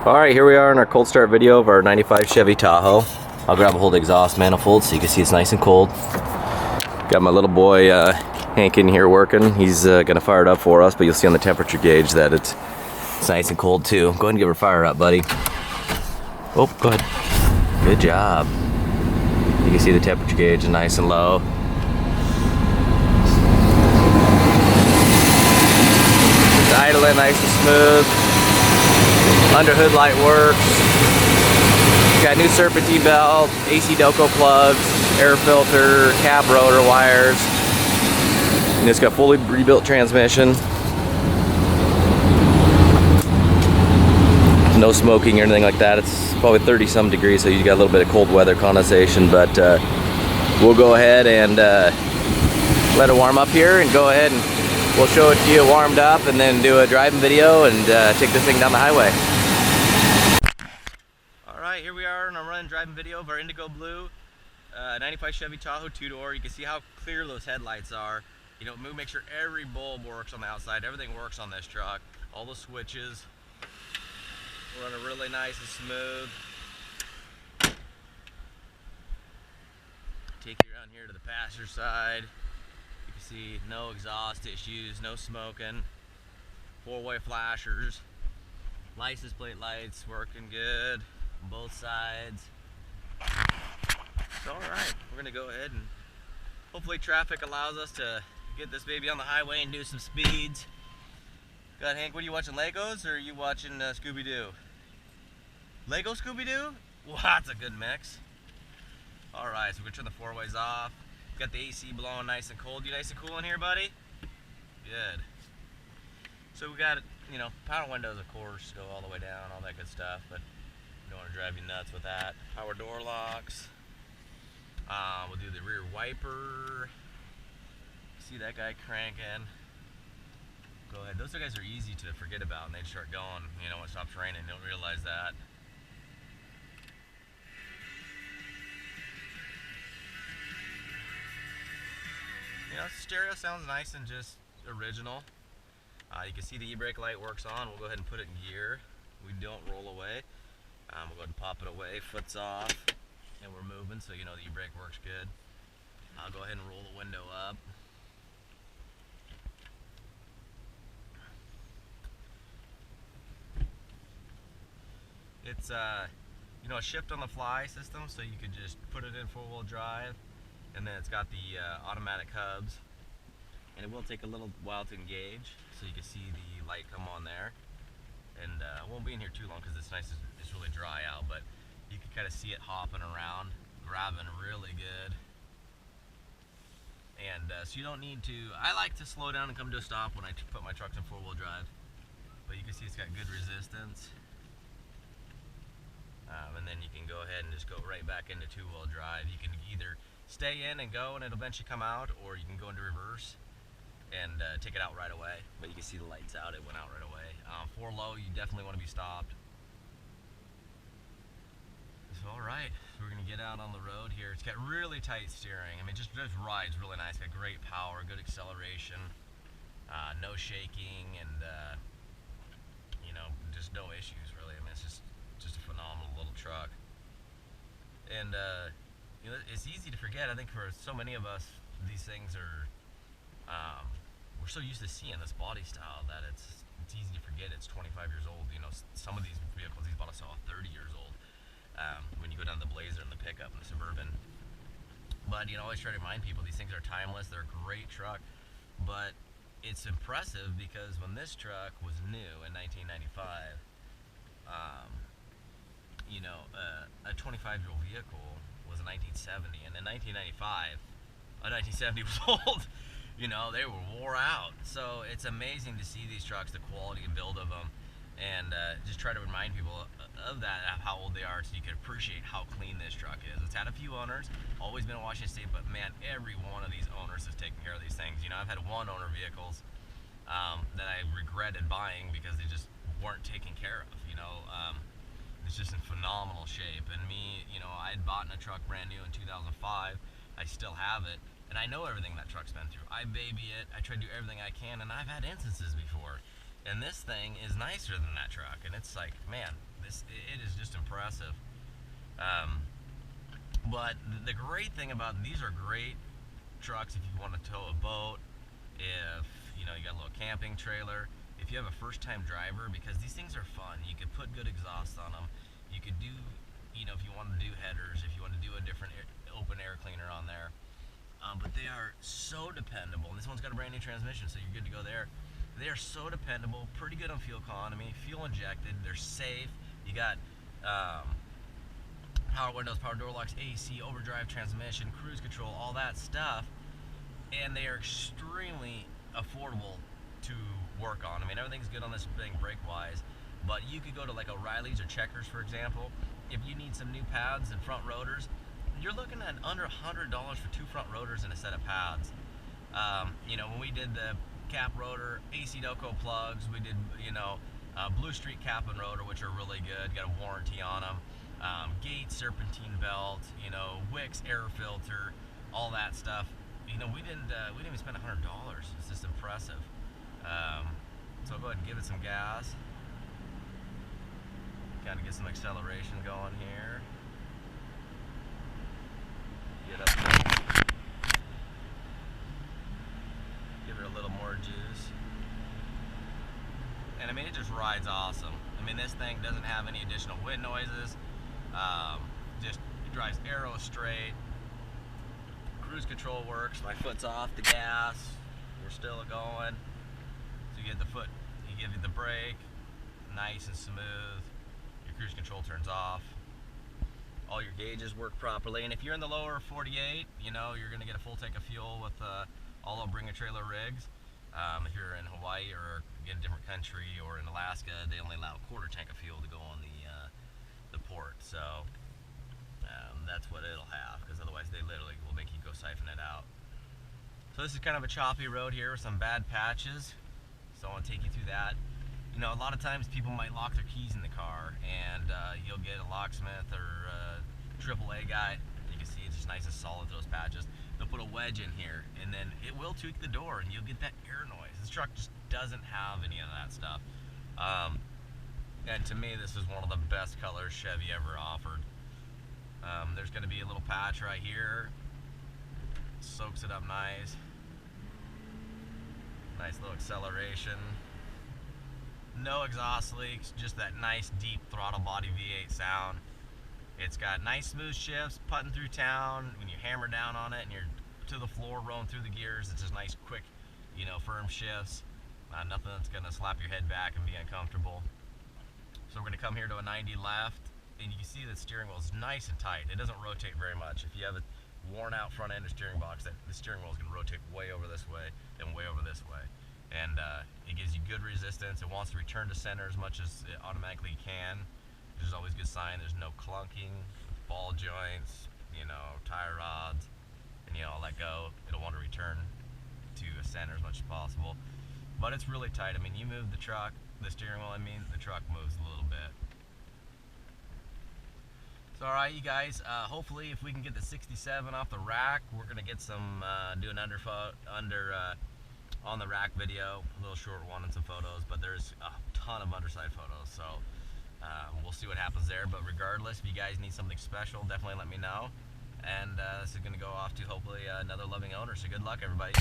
Alright, here we are in our cold start video of our 95 Chevy Tahoe. I'll grab a hold of the exhaust manifold so you can see it's nice and cold. Got my little boy Hank in here working. He's gonna fire it up for us, but you'll see on the temperature gauge that it's nice and cold too. Go ahead and give her a fire up, buddy. Oh, go ahead. Good job. You can see the temperature gauge is nice and low. It's idling nice and smooth. Under hood light works. Got new serpentine belt, AC Delco plugs, air filter, cab rotor wires. And it's got fully rebuilt transmission. No smoking or anything like that. It's probably 30 some degrees, so you got a little bit of cold weather condensation, but we'll go ahead and let it warm up here and go ahead and we'll show it to you warmed up and then do a driving video and take this thing down the highway. Alright, here we are in our running driving video of our indigo blue 95 Chevy Tahoe 2-door. You can see how clear those headlights are. You know, make sure every bulb works on the outside. Everything works on this truck. All the switches. We're running really nice and smooth. Take you around here to the passenger side. You can see no exhaust issues, no smoking. Four-way flashers. License plate lights working good on both sides. It's alright. We're going to go ahead and hopefully traffic allows us to get this baby on the highway and do some speeds. God, Hank, what are you watching, Legos or are you watching Scooby-Doo? Lego Scooby-Doo? Well, that's a good mix. Alright, so we're going to turn the four-ways off. Got the AC blowing nice and cold. You nice and cool in here, buddy? Good. So we got, you know, power windows, of course, go all the way down, all that good stuff, but don't want to drive you nuts with that. Power door locks. We'll do the rear wiper. See that guy cranking. Go ahead. Those guys are easy to forget about and they start going, you know, when it stops raining. You don't realize that. You know, stereo sounds nice and just original. You can see the e-brake light works on. We'll go ahead and put it in gear. We don't roll away. We'll go ahead and pop it away. Foot's off. And we're moving, so you know the e-brake works good. I'll go ahead and roll the window up. It's you know, a shift on the fly system, so you could just put it in four-wheel drive, and then it's got the automatic hubs, and it will take a little while to engage, so you can see the light come on there, and I won't be in here too long because it's nice, it's really dry out, but you can kind of see it hopping around, grabbing really good, and so you don't need to. I like to slow down and come to a stop when I put my trucks in four-wheel drive, but you can see it's got good resistance. And then you can go ahead and just go right back into two-wheel drive. You can either stay in and go and it'll eventually come out, or you can go into reverse and take it out right away. But you can see the lights out, it went out right away. For low, you definitely want to be stopped. So alright, so we're going to get out on the road here. It's got really tight steering. I mean, just rides really nice. Got great power, good acceleration, no shaking, and you know, just no issues really. I mean, it's just a phenomenal little truck. And you know, it's easy to forget. I think for so many of us, these things are we're so used to seeing this body style that it's easy to forget it's 25 years old. You know, some of these vehicles these bought us all 30 years old. When you go down the Blazer and the pickup and the Suburban. But you know, I always try to remind people these things are timeless. They're a great truck, but it's impressive because when this truck was new in 1995, you know, a 25-year-old vehicle was a 1970, and in 1995, a 1970 was old. You know, they were wore out. So it's amazing to see these trucks, the quality and build of them, and just try to remind people of that, of how old they are, so you can appreciate how clean this truck is. It's had a few owners, always been in Washington State, but man, every one of these owners has taken care of these things. You know, I've had one owner vehicles that I regretted buying because they just weren't taken care of. You know, it's just in phenomenal shape. And me, you know, I had bought a truck brand new in 2005. I still have it, and I know everything that truck's been through. I baby it. I try to do everything I can, and I've had instances before. And this thing is nicer than that truck, and it's like, man, it is just impressive. But the great thing about these are great trucks if you want to tow a boat, if you know you got a little camping trailer, if you have a first-time driver, because these things are fun. You could put good exhaust on them. You could do, you know, if you want to do headers, if you want to do a different open air cleaner on there. But they are so dependable. And this one's got a brand new transmission, so you're good to go there. They are so dependable, pretty good on fuel economy, fuel injected, they're safe. You got power windows, power door locks, AC, overdrive transmission, cruise control, all that stuff. And they are extremely affordable to work on. I mean, everything's good on this thing brake-wise, but you could go to like O'Reilly's or Checkers, for example. If you need some new pads and front rotors, you're looking at under $100 for 2 front rotors and a set of pads. You know, when we did the cap rotor, AC Delco plugs, we did, you know, Blue Street cap and rotor, which are really good, got a warranty on them. Gates, serpentine belt, you know, Wix air filter, all that stuff. You know, we didn't even spend $100. It's just impressive. So I'll go ahead and give it some gas. Kind of get some acceleration going here. Get up there. Give it a little more juice. And I mean, it just rides awesome. I mean, this thing doesn't have any additional wind noises. Just it drives arrow straight. Cruise control works. My foot's off the gas. We're still going. So you get the foot, you give it the brake, nice and smooth. Your cruise control turns off. All your gauges work properly. And if you're in the lower 48, you know, you're going to get a full tank of fuel with all of Bring a Trailer rigs. If you're in Hawaii or in a different country or in Alaska, they only allow a quarter tank of fuel to go on the port. So that's what it'll have, because otherwise they literally will make you go siphon it out. So this is kind of a choppy road here with some bad patches. So I want to take you through that. You know, a lot of times people might lock their keys in the car, and you'll get a locksmith or a AAA guy. You can see it's just nice and solid, those patches. They'll put a wedge in here, and then it will tweak the door, and you'll get that air noise. This truck just doesn't have any of that stuff. And to me, this is one of the best colors Chevy ever offered. There's going to be a little patch right here. Soaks it up nice. Nice little acceleration. No exhaust leaks, just that nice deep throttle body V8 sound. It's got nice smooth shifts, putting through town. When you hammer down on it and you're to the floor rolling through the gears, it's just nice quick, you know, firm shifts. Nothing that's going to slap your head back and be uncomfortable. So we're going to come here to a 90 left, and you can see the steering wheel is nice and tight. It doesn't rotate very much. If you have a worn out front end of steering box, the steering wheel is going to rotate way over this way and way over this way. And it gives you good resistance. It wants to return to center as much as it automatically can, which is always a good sign. There's no clunking, ball joints, you know, tire rods, and you know, let go. It'll want to return to a center as much as possible. But it's really tight. I mean, you move the truck, the steering wheel, the truck moves a little bit. So alright, you guys, hopefully if we can get the 67 off the rack, we're going to get some, do an on the rack video, a little short one and some photos, but there's a ton of underside photos, so we'll see what happens there. But regardless, if you guys need something special, definitely let me know. And this is going to go off to hopefully another loving owner, so good luck everybody.